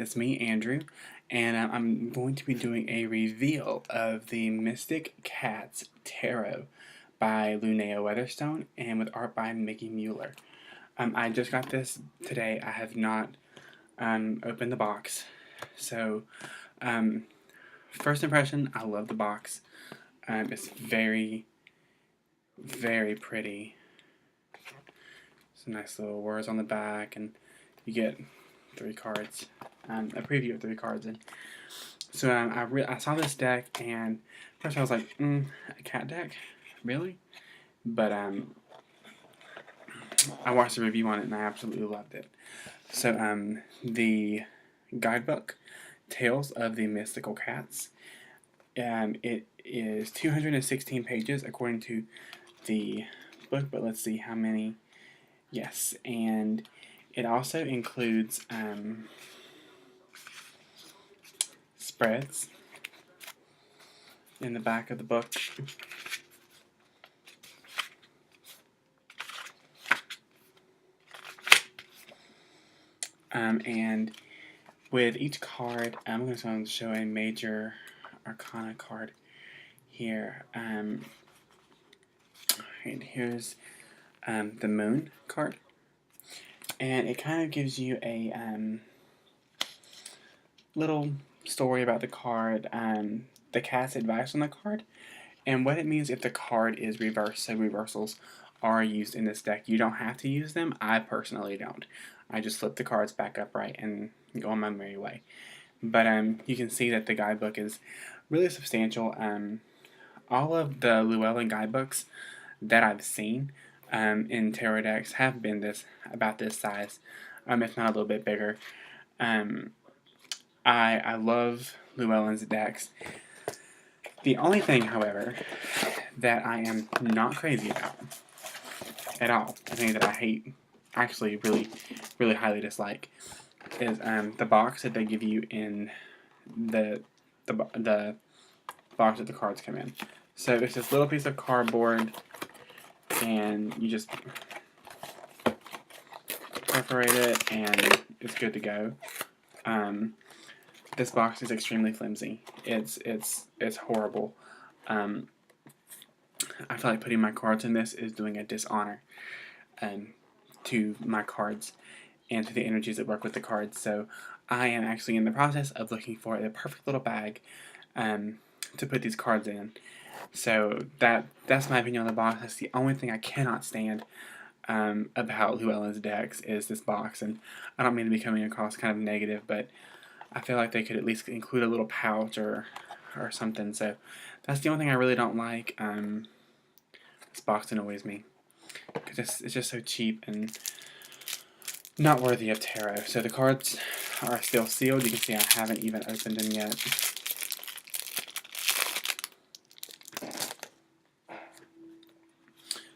it's me, Andrew, and I'm going to be doing a reveal of the Mystic Cats Tarot by Lunea Weatherstone and with art by Mickey Mueller. I just got this today. I have not opened the box. So, first impression, I love the box. It's very, very pretty. Some nice little words on the back, and you get 3 cards, a preview of 3 cards. And so I saw this deck, and first I was like, a cat deck? Really? But I watched the review on it, and I absolutely loved it. So the guidebook, Tales of the Mystical Cats, it is 216 pages according to the book, but let's see how many. Yes, and it also includes spreads in the back of the book. And with each card, I'm going to show a major arcana card here. And here's the Moon card. And it kind of gives you a little story about the card, the cat's advice on the card, and what it means if the card is reversed. So reversals are used in this deck. You don't have to use them. I personally don't. I just flip the cards back upright and go on my merry way. But you can see that the guidebook is really substantial. All of the Llewellyn guidebooks that I've seen in tarot decks have been about this size, if not a little bit bigger. I love Llewellyn's decks. The only thing, however, that I am not crazy about at all, the thing that I hate, actually really highly dislike, is the box that they give you in the box that the cards come in. So it's this little piece of cardboard, and you just perforate it, and it's good to go. This box is extremely flimsy. It's horrible. I feel like putting my cards in this is doing a dishonor to my cards and to the energies that work with the cards. So I am actually in the process of looking for the perfect little bag to put these cards in. So that's my opinion on the box. That's the only thing I cannot stand about Llewellyn's decks is this box. And I don't mean to be coming across kind of negative, but I feel like they could at least include a little pouch or something. So that's the only thing I really don't like. This box annoys me because it's just so cheap and not worthy of tarot. So the cards are still sealed. You can see I haven't even opened them yet.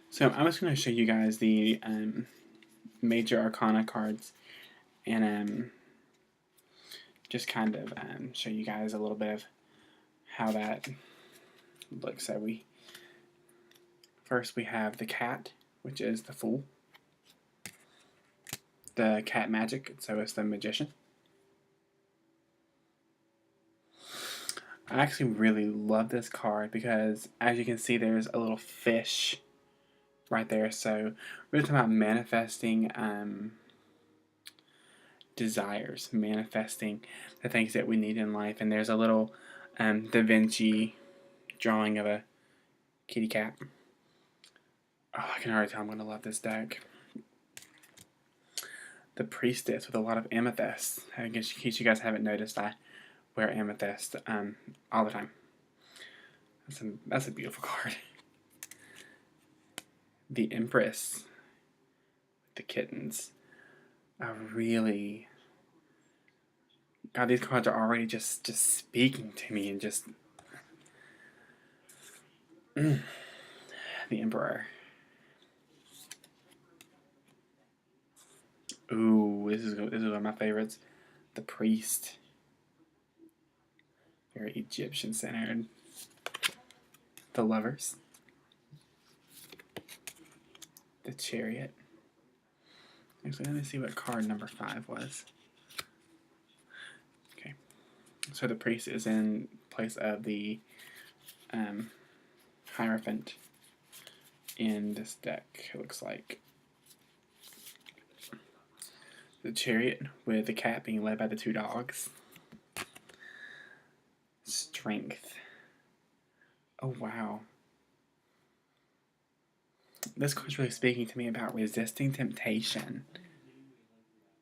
So I'm just going to show you guys the major arcana cards and just kind of show you guys a little bit of how that looks. So first we have the cat, which is the Fool. The cat magic, so it's the Magician. I actually really love this card because, as you can see, there's a little fish right there. So we're talking about manifesting desires, manifesting the things that we need in life. And there's a little Da Vinci drawing of a kitty cat. Oh, I can already tell I'm going to love this deck. The Priestess with a lot of amethyst. I guess in case you guys haven't noticed, I wear amethyst all the time. That's a beautiful card. The Empress with the kittens. God, these cards are already just speaking to me, and just the Emperor. Ooh, this is one of my favorites. The Priest. Very Egyptian centered. The Lovers. The Chariot. Actually, let me see what card number 5 was. So the priest is in place of the Hierophant in this deck, it looks like. The Chariot with the cat being led by the two dogs. Strength. Oh, wow. This card's really speaking to me about resisting temptation.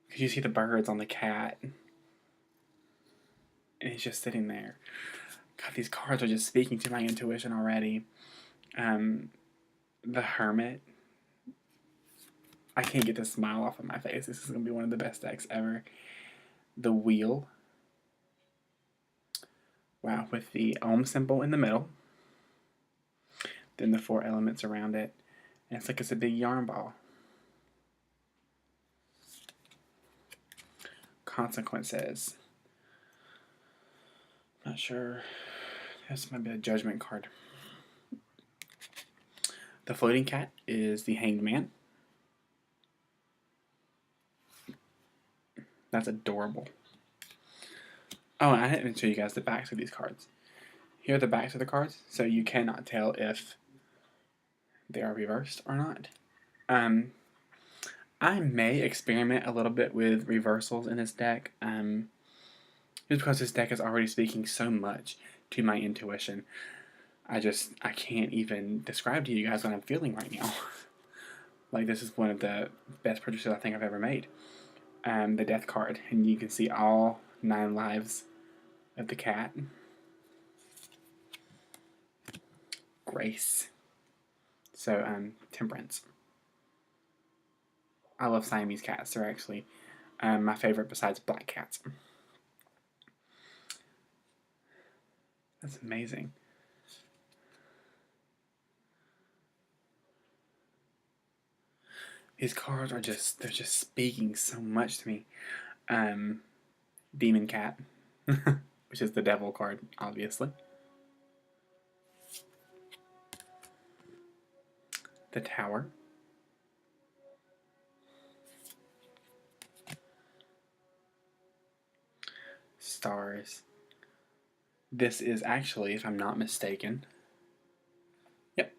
Because you see the birds on the cat. And he's just sitting there. God, these cards are just speaking to my intuition already. The Hermit. I can't get the smile off of my face. This is going to be one of the best decks ever. The Wheel. Wow, with the Ohm symbol in the middle. Then the 4 elements around it. And it's like it's a big yarn ball. Consequences. Not sure. This might be a judgment card. The Floating Cat is the Hanged Man. That's adorable. Oh, and I didn't even show you guys the backs of these cards. Here are the backs of the cards, so you cannot tell if they are reversed or not. I may experiment a little bit with reversals in this deck, just because this deck is already speaking so much to my intuition. I can't even describe to you guys what I'm feeling right now. Like, this is one of the best purchases I think I've ever made. The Death card, and you can see all 9 lives of the cat. Grace. So, Temperance. I love Siamese cats. They're actually my favorite besides black cats. That's amazing. These cards are they're just speaking so much to me. Demon Cat, which is the Devil card, obviously. The Tower. Stars. This is actually, if I'm not mistaken, yep,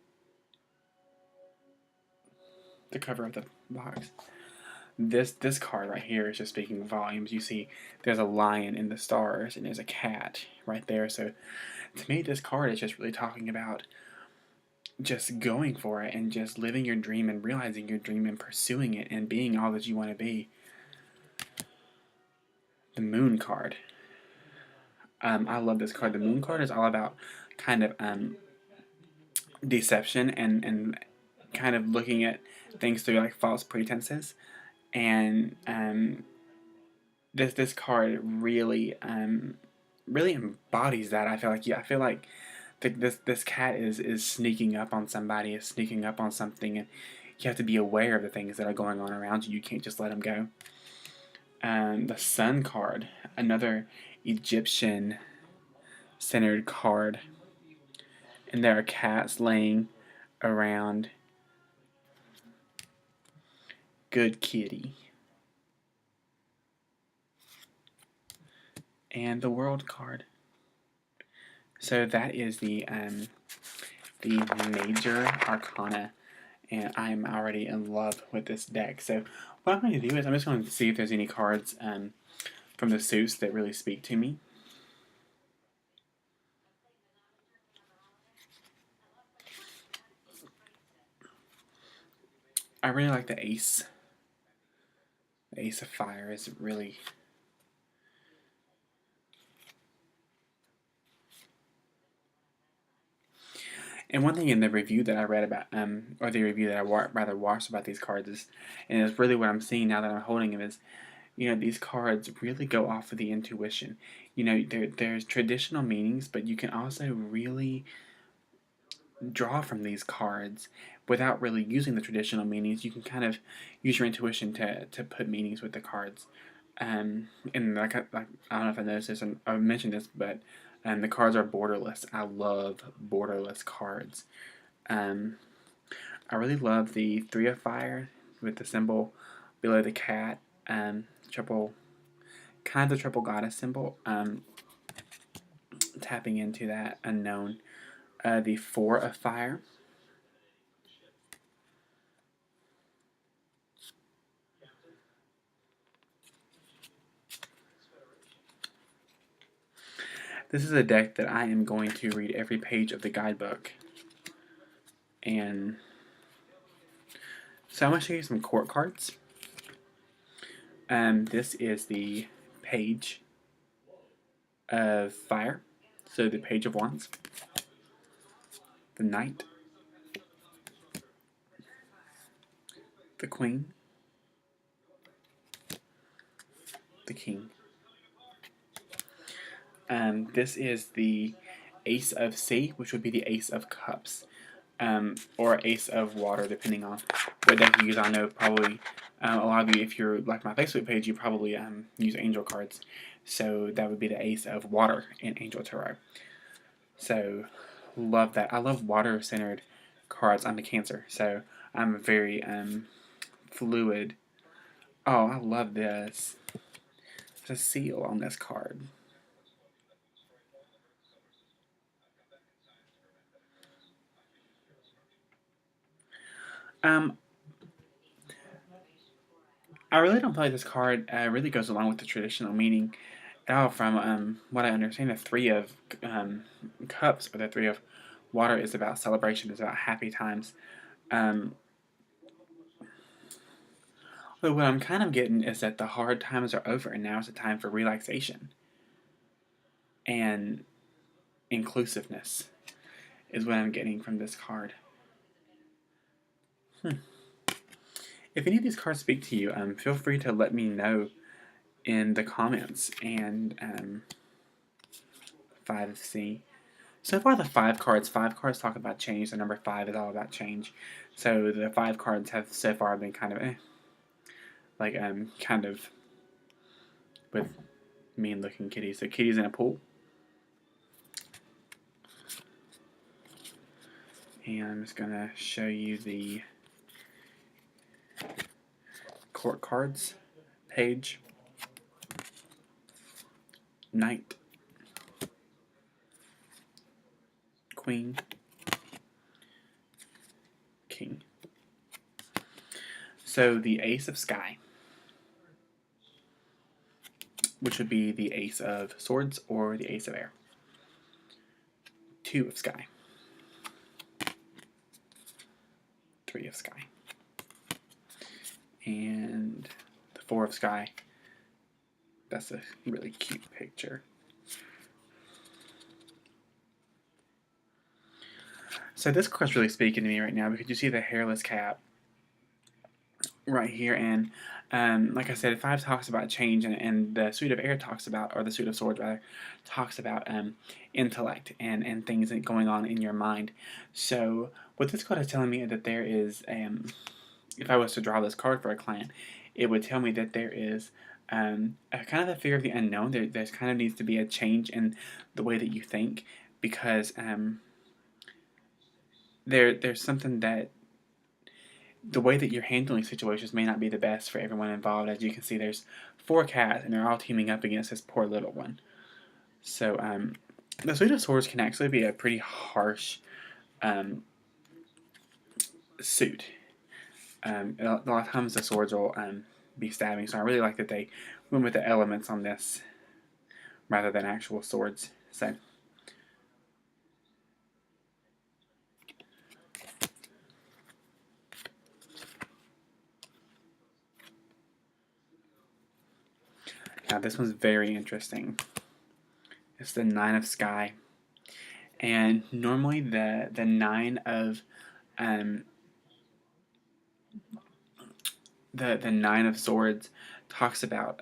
the cover of the box. This card right here is just speaking volumes. You see there's a lion in the stars and there's a cat right there. So to me, this card is just really talking about just going for it and just living your dream and realizing your dream and pursuing it and being all that you want to be. The Moon card. I love this card. The Moon card is all about kind of deception and kind of looking at things through like false pretenses. And this card really really embodies that. I feel like this cat is sneaking up on somebody, is sneaking up on something, and you have to be aware of the things that are going on around you. You can't just let them go. The Sun card, another Egyptian-centered card, and there are cats laying around. Good kitty. And the World card. So that is the major arcana, and I'm already in love with this deck. So what I'm going to do is I'm just going to see if there's any cards from the suits that really speak to me. I really like the Ace. The Ace of Fire is really... And one thing in the review that I read about, or the review that I rather watched about these cards is, and it's really what I'm seeing now that I'm holding them is, you know, these cards really go off of the intuition. You know, there's traditional meanings, but you can also really draw from these cards without really using the traditional meanings. You can kind of use your intuition to put meanings with the cards. And like I don't know if I noticed this and I mentioned this, but the cards are borderless. I love borderless cards. I really love the 3 of Fire with the symbol below the cat. Triple, kind of the triple goddess symbol. tapping into that unknown. The Four of Fire. This is a deck that I am going to read every page of the guidebook. And so I'm going to show you some court cards. This is the Page of Fire. So the Page of Wands. The Knight. The Queen. The King. This is the Ace of Sea, which would be the Ace of Cups, or Ace of Water, depending on what deck you use. I know probably a lot of you, if you're like my Facebook page, you probably use angel cards. So that would be the Ace of Water in Angel Tarot. So love that. I love water-centered cards. I'm a Cancer, so I'm very fluid. Oh, I love this. There's a seal on this card. I really don't feel like this card really goes along with the traditional meaning at all. From what I understand, the Three of Cups, or the Three of Water, is about celebration, is about happy times. But what I'm kind of getting is that the hard times are over, and now is a time for relaxation and inclusiveness, is what I'm getting from this card. If any of these cards speak to you, feel free to let me know in the comments. And 5C. So far, the five cards talk about change. The number 5 is all about change. So the 5 cards have so far been kind of like kind of with mean looking kitties. So kitties in a pool. And I'm just gonna show you the court cards. Page, Knight, Queen, King. So the Ace of Sky, which would be the Ace of Swords or the Ace of Air. 2 of Sky. 3 of Sky. And the 4 of Sky. That's a really cute picture. So this card's really speaking to me right now, because you see the hairless cap right here, and like I said, 5 talks about change, and the Suit of Air talks about, or the Suit of Swords rather, talks about intellect and things going on in your mind. So what this card is telling me is that there is, if I was to draw this card for a client, it would tell me that there is a kind of a fear of the unknown. There's kind of needs to be a change in the way that you think, because there's something that the way that you're handling situations may not be the best for everyone involved. As you can see, there's 4 cats, and they're all teaming up against this poor little one. So the Suit of Swords can actually be a pretty harsh suit. A lot of times the swords will be stabbing, so I really like that they went with the elements on this rather than actual swords. So now this one's very interesting. It's the 9 of Sky, and normally the 9 of the 9 of Swords talks about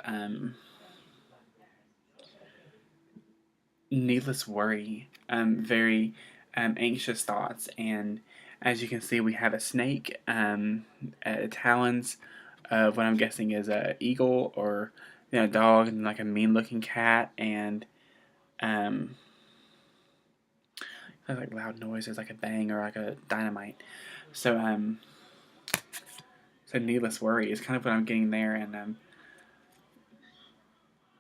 needless worry, very anxious thoughts, and as you can see, we have a snake, talons of what I'm guessing is a eagle or a dog, and like a mean-looking cat, and there's like loud noises, like a bang or like a dynamite. So so needless worry is kind of what I'm getting there, and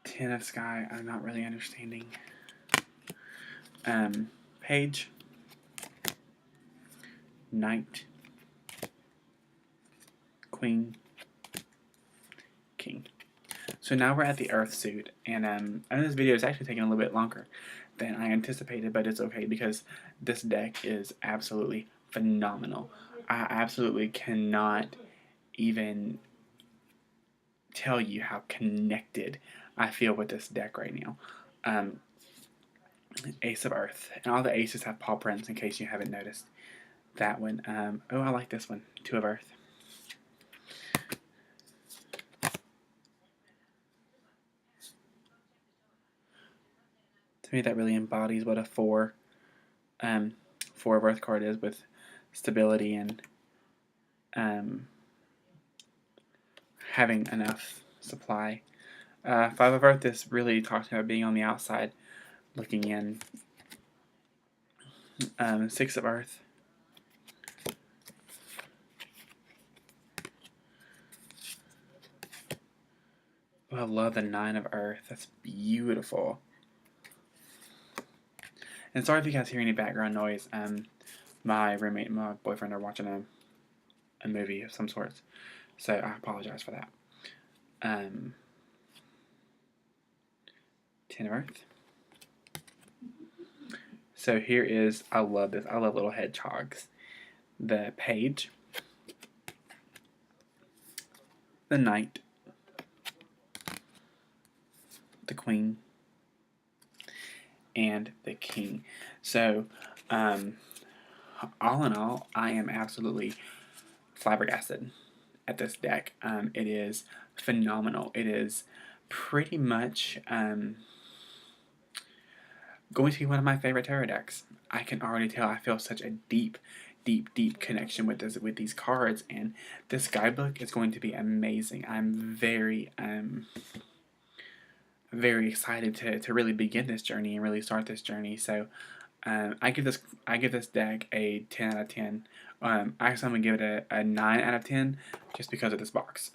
10 of Sky, I'm not really understanding. Page, Knight, Queen, King. So now we're at the Earth suit, and I know this video is actually taking a little bit longer than I anticipated, but it's okay because this deck is absolutely phenomenal. I absolutely cannot even tell you how connected I feel with this deck right now. Ace of Earth, and all the aces have paw prints in case you haven't noticed that one. Oh, I like this one, Two of Earth. To me, that really embodies what a four of Earth card is, with stability and having enough supply. Five of Earth is really talking about being on the outside, looking in. Six of Earth. Oh, I love the Nine of Earth. That's beautiful. And sorry if you guys hear any background noise. My roommate and my boyfriend are watching a movie of some sorts, so I apologize for that. 10 of Earth. So here is, I love this. I love little hedgehogs. The Page, the Knight, the Queen, and the King. So, all in all, I am absolutely flabbergasted at this deck. It is phenomenal. It is pretty much going to be one of my favorite tarot decks. I can already tell. I feel such a deep connection with these cards, and this guidebook is going to be amazing. I'm very excited to really begin this journey and really start this journey. So I give this deck a 10 out of 10. Actually, I'm gonna give it a 9 out of 10 just because of this box.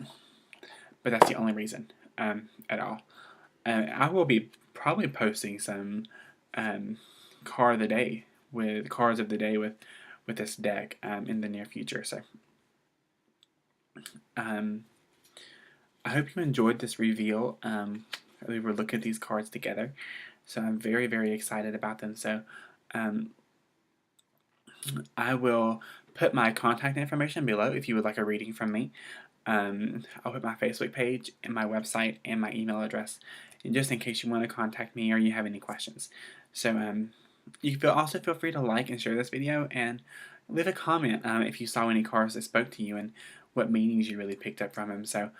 But that's the only reason at all. I will be probably posting some cards of the day with this deck in the near future. So I hope you enjoyed this reveal. We were looking at these cards together, so I'm very excited about them. So I will put my contact information below if you would like a reading from me. I'll put my Facebook page and my website and my email address, and just in case you want to contact me or you have any questions. So you also feel free to like and share this video, and leave a comment if you saw any cards that spoke to you and what meanings you really picked up from them. So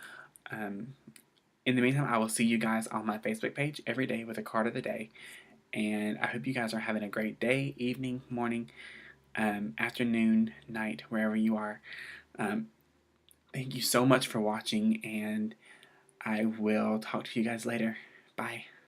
in the meantime, I will see you guys on my Facebook page every day with a card of the day. And I hope you guys are having a great day, evening, morning, afternoon, night, wherever you are. Thank you so much for watching, and I will talk to you guys later. Bye.